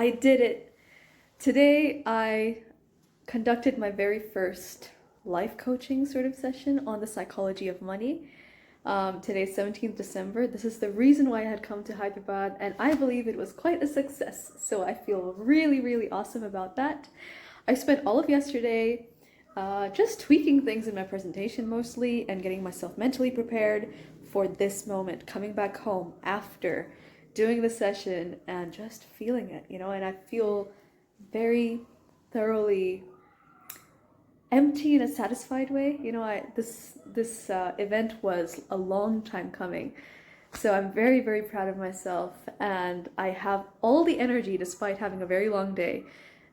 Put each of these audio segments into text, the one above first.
I did it. Today I conducted my very first life coaching sort of session on the psychology of money. Today's 17th December. This is the reason why I had come to Hyderabad, and I believe it was quite a success. So I feel really, really awesome about that. I spent all of yesterday just tweaking things in my presentation mostly and getting myself mentally prepared for this moment, coming back home after doing the session and just feeling it, and I feel very thoroughly empty in a satisfied way. This event was a long time coming. So I'm very, very proud of myself, and I have all the energy, despite having a very long day,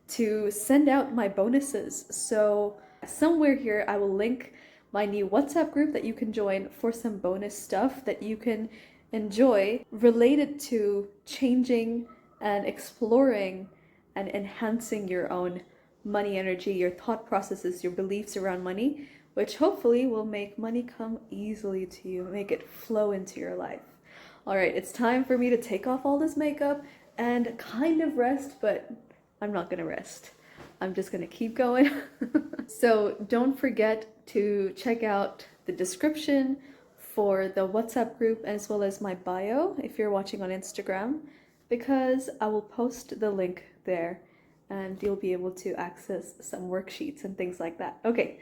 to send out my bonuses. So somewhere here I will link my new WhatsApp group that you can join for some bonus stuff that you can enjoy related to changing and exploring and enhancing your own money energy, your thought processes, your beliefs around money, which hopefully will make money come easily to you, make it flow into your life. All right, it's time for me to take off all this makeup and kind of rest, but I'm not gonna rest. I'm just gonna keep going. So don't forget to check out the description for the WhatsApp group as well as my bio if you're watching on Instagram, because I will post the link there and you'll be able to access some worksheets and things like that. Okay,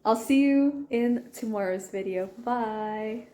I'll see you in tomorrow's video. Bye!